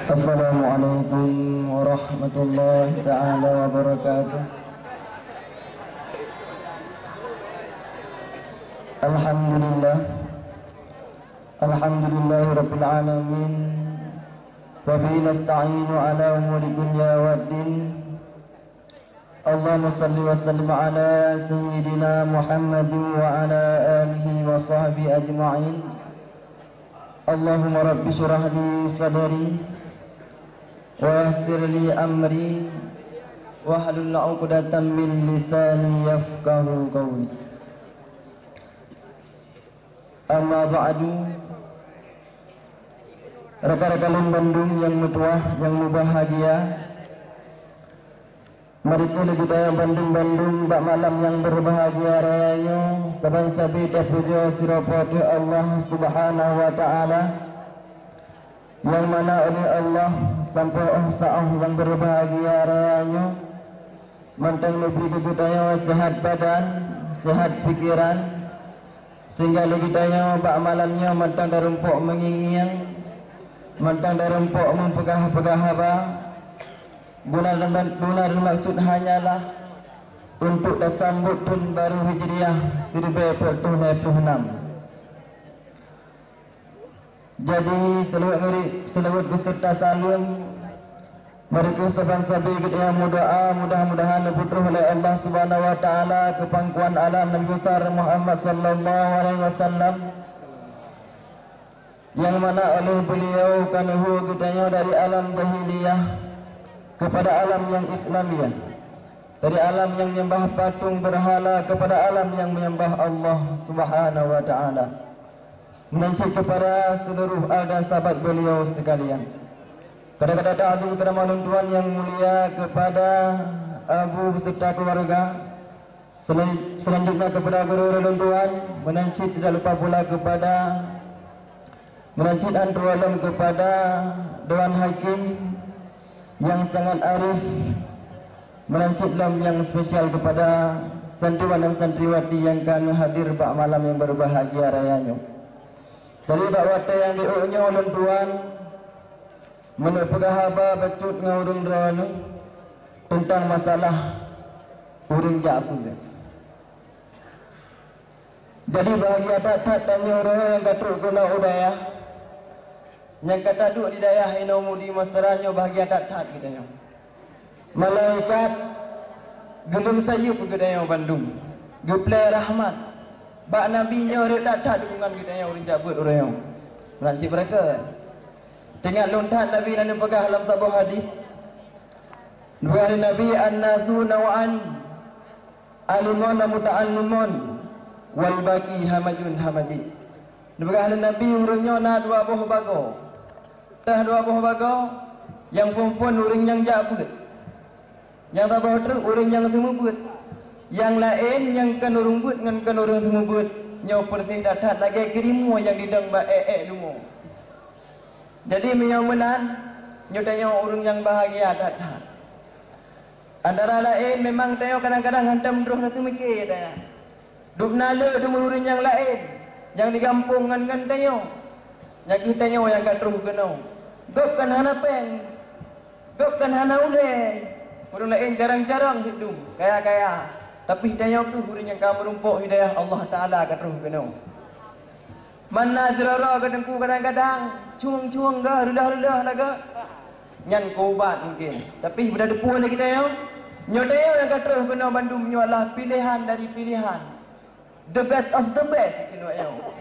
Assalamualaikum warahmatullahi ta'ala wabarakatuh. Alhamdulillah, alhamdulillahi rabbil alamin, wa bihi nasta'inu ala umuri dunya waddin. Allahumma salli wa sallim ala sayyidina Muhammadin wa ala alihi wa sahbihi ajma'in. Allahumma rabbi syrah li sadri wa yassir li amri wahlul 'uqdatam min lisani yafqahu qawli. Amma ba'du. Rekan-rekan Bandung yang mutuah, yang bahagia, mari kita Bandung-Bandung bak malam yang berbahagia rayanya saban sabi teh puja sirapati Allah Subhanahu wa taala, yang mana oleh Allah sampai sa'ah yang berbahagia rayanya mantang lebih kita sehat badan, sehat pikiran, sehingga lagi kita bak malamnya mantang darumpuk mengingiang, mantang darumpuk mempegah-pegah haba. Guna maksud hanyalah untuk disambut tahun baru Hijriah 1446. Jadi selawat beserta salam mereka saban sabi kita doa mudah-mudahan diputra oleh Allah Subhanahu wa taala ke pangkuan alam Nabi besar Muhammad sallallahu alaihi wasallam, yang mana oleh beliau kanuhu kita dari alam jahiliyah kepada alam yang Islamiyah, dari alam yang menyembah patung berhala kepada alam yang menyembah Allah Subhanahu wa taala, menancap kepada seluruh dan sahabat beliau sekalian. Kadang-kadang ta'adhu kepada Tuhan yang mulia, kepada abu beserta keluarga, selanjutnya kepada guru Tuhan, menancap tidak lupa pula kepada menancap antu alam kepada Dewan Hakim yang sangat arif, menancap lam yang spesial kepada santriwan dan santriwati yang kami hadir bak malam yang berbahagia rayanya. Dari bak wate yang diunya ulun tuan menepegah haba bacut ngurung ranu tentang masalah uring jabu. Jadi bahagia tak tanya orang yang gatruk guna udaya, yang kata duk di dayah inomudi masaranyo bahagia tak kita nyo. Malaikat gelung sayup kita Bandung. Geplai rahmat. Bak nabi nyo rek tak dukungan kita nyo urin jabut orang. Rancik mereka. Tengok lontat nabi nan pegah dalam sebuah hadis. Dua hari nabi an-nasu naw'an alimun muta'allimun wal baqi hamajun hamadi. Dua hari nabi urunyo na dua buah bago. Dah dua buah bago yang fon uring yang jabut, yang tak bawa terus uring yang semubut, yang lain yang kan urung but dengan kan urung semubut nyau perti datat lagi kirimu yang didang ba lumo. Jadi menyomenan nyodanya urung yang bahagia datat. Antara lain memang tayo kadang-kadang hantam terus satu mikir tanya. Duk nala demu uring yang lain yang digampung kan tayo. Yang kita nyo yang kat terus kena. Gopkan hana pen, gopkan hana uleh. Orang lain jarang-jarang hidup kaya-kaya, tapi hidayah tu burin yang kamu rumpuk hidayah Allah Taala kat terus kena. Mana zerara kadangku kadang-kadang cuang-cuang dah redah-redah laga. Nyan kobat mungkin, tapi pada depu lagi kita yo. Nyodeo yang kat terus kena Bandung nyo adalah pilihan dari pilihan. The best of the best kena yo.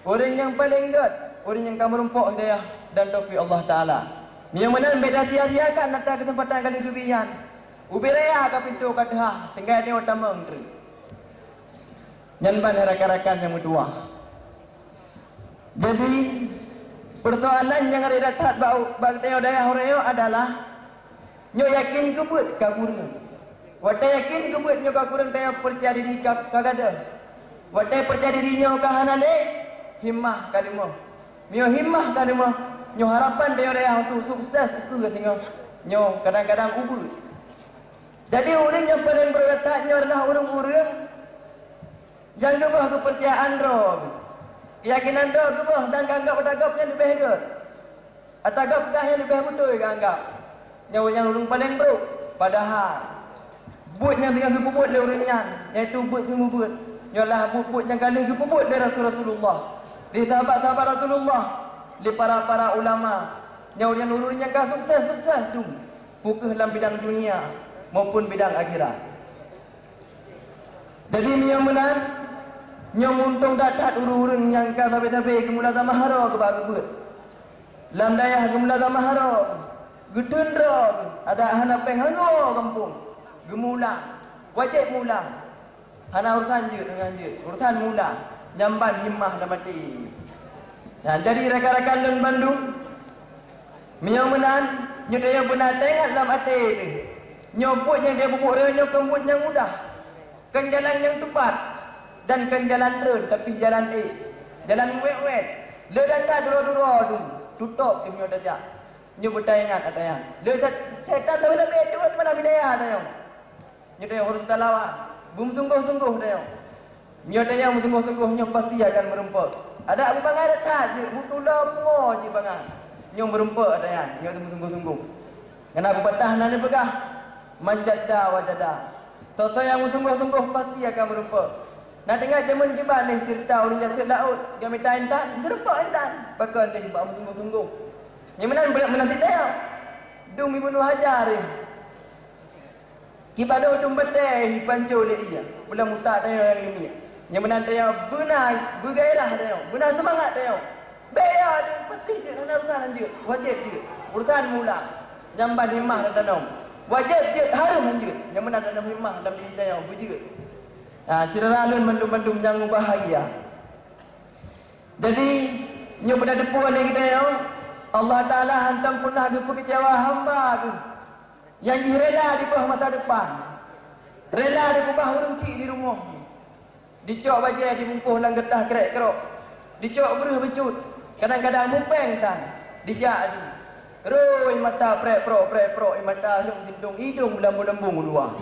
Orang yang paling good, orang yang kamu rumpuk hidayah dan taufik Allah Ta'ala. Yang mana beda sia-siakan datang kesempatan kali kebian. Ubiraya ke pintu kadha, tinggal ni utama menteri. Nyanban rakan-rakan yang mutuah. Jadi persoalan yang ada datat bak teo dayah oreo adalah nyo yakin kebut kakurun. Wate yakin kebut nyo kakurun teo percaya diri kagada. Wate percaya diri nyo kahanale himmah kadimo. Mio himmah kadimo. Nyo harapan dia untuk sukses itu katanya. Nyo kadang-kadang ubud. Jadi orang yang paling berwataknya adalah orang-orang yang gebah kepercayaan roh. Keyakinan roh gebah dan ganggap pada gap yang lebih ke. Atagap dah yang lebih betul ke anggap. Nyawa yang urung paling bro. Padahal buat yang tengah kepubut dia urunyan, iaitu buat semua buat. Nyalah buat yang kali kepubut dia Rasulullah. Di sahabat-sahabat Rasulullah, di para ulama. Nyawa yang urunyan kan sukses tu. Bukan dalam bidang dunia maupun bidang akhirat. Jadi yang benar, yang untung datat urung-urung yang kan sampai-sampai kemula tamahara ke bagus. Lam dayah kemula tamahara. Getundra ada hana peng hango kampung. Gemula, wajib mula. Hana urusan je dengan je. Urusan mula. Jamban himmah dah mati. Dan jadi rakan-rakan Lun Bandung, yang menan, nyo dia benar tengok dalam hati ni. Nyoput yang dia bubuk dia, nyo kembut yang mudah. Kan jalan yang tepat. Dan kan jalan run, tapi jalan jalan wet-wet. Le dan tak dura-dura tu. Tutup dia punya dajak. Nyo bertanya ada yang. Le setan tu lebih tu mana bidaya ada yang. Nyo dia harus lawan. Bum sungguh-sungguh dia. Nyo dia yang sungguh-sungguh nyo pasti akan merempak. Ada Abu Bangai dekat je, butulah pungo je bangai. Nyo merempak ada yang. Nyo sungguh-sungguh. Kenapa pertahanan ni pegah? Manjada wajada. Toto yang sungguh-sungguh pasti akan merempak. Nak dengar zaman kibat ni cerita orang jatuh laut, kami tain-tain, terempak intan. Bahkan dia sebab sungguh-sungguh. Yang mana menanti dia? Dung dibunuh hajar ni. Kibat dia dung betul, pancu dia iya. Bulan mutak dia yang limi. Yang mana dia benar, bergairah dia. Benar semangat dia. Bayar dia, pasti dia kena urusan je. Wajib je. Urusan mula. Jamban himmah dan tanam. Wajib je, harum je. Yang mana tanam himmah dalam diri dia. Berjerit. Cedera Lun Bandung yang bahagia. Jadi, nyo pada depan lagi kita Allah Ta'ala hantam punah ke kecewa hamba tu. Yang rela di bawah masa depan. Rela di bawah urung cik di rumah. Dicok baja dibungkuh dalam getah kerek-kerok. Dicok beruh becut. Kadang-kadang mupeng tan. Dijak tu. Roi mata prek-prok, mata hidung lambung-lambung luar.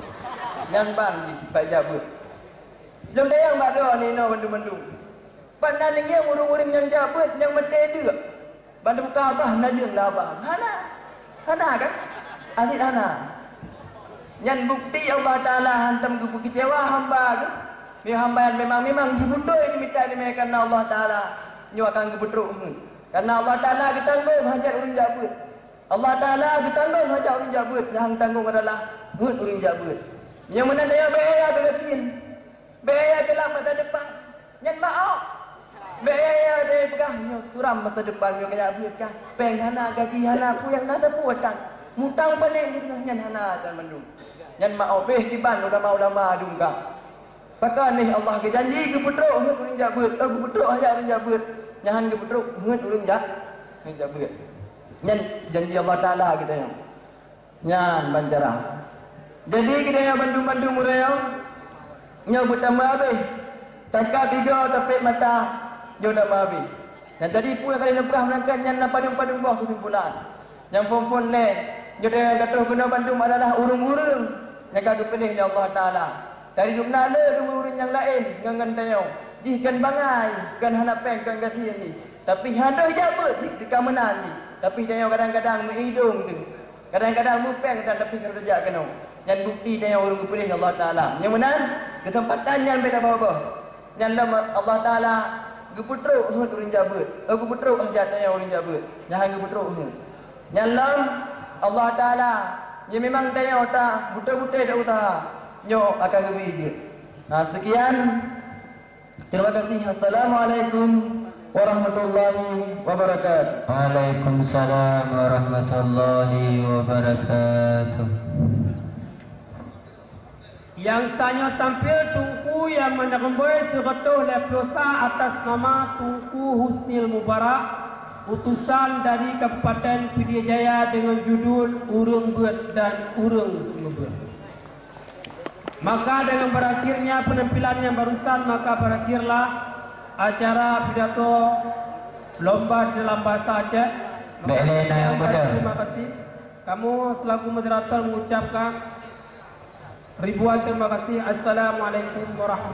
Yang bang je, Pak Jabut. Belum dia yang bada ni no Bandung. Pandang ni yang urung-urung yang Jabut yang mati dia. Bandung Kabah nadeng lah abang. Hana kan? Asyik hana. Yang bukti Allah Ta'ala hantam ke kecewa hamba ke. Hamba yang memang dibutuh ini minta ini kerana Allah Ta'ala nyo akan kebetruk. Karena Allah Ta'ala ketanggung hajat urung Jabut. Allah Ta'ala ketanggung hajat urung Jabut. Yang tanggung adalah urung Jabut. Yang mana dia bahaya ke ketin. Bahaya ke masa depan. Yang maaf. Bahaya dia pegang. Nyo suram masa depan. Nyo kaya berkah. Peng hana kaki hana ku yang nada puatan. Mutang panik ni tengah nyan hana dan Bandung. Nyan maaf. Kiban ulama-ulama adungkang. Pakai ni Allah ke janji ke putruk hut urang Jabut. Aku putruk hajat urang Jabut. Nyahan ke putruk hut urang Jabut. Nyan janji Allah Ta'ala kita yang. Nyan bancara. Jadi kita yang Bandung murayang. Nyo bertambah habis. Takak tiga tapik mata. Nyo dah habis. Dan tadi pun kali nak menangkan nyan padung bawah kesimpulan. Yang phone le. Nyo dah kata guna Bandung adalah urung-urung. Yang kagak pilih ni Allah Ta'ala. Dari duk nala urung yang lain ngangan tayau. Kan bangai, kan hana peng kan kasihan ni. Tapi hadah Jabut di kamenan ni. Tapi tayau kadang-kadang menghidung tu. Kadang-kadang mupeng tapi kalau rejak kena. Yang bukti tayau urung pilih Allah Ta'ala. Yang mana? Kesempatan yang beda bawa. Yang Allah Ta'ala geputruk hut urang Jabut. Geputruk hajat tayau urang Jabut. Jangan geputruk hut. Yang Allah Ta'ala yang memang tayau tak buta-buta tak usaha. Nyo akan lebih je. Sekian. Terima kasih. Assalamualaikum warahmatullahi wabarakatuh. Waalaikumsalam warahmatullahi wabarakatuh. Yang saya tampil Tunku yang menerembui sebetul leplosa atas nama Tunku Husnil Mubarak, utusan dari Kabupaten Pidijaya dengan judul Urung Buat dan Urung Semebut. Maka dengan berakhirnya penampilan yang barusan, maka berakhirlah acara pidato lomba dalam bahasa Aceh. Terima kasih. Kamu selaku moderator mengucapkan ribuan terima kasih. Assalamualaikum warahmatullahi wabarakatuh.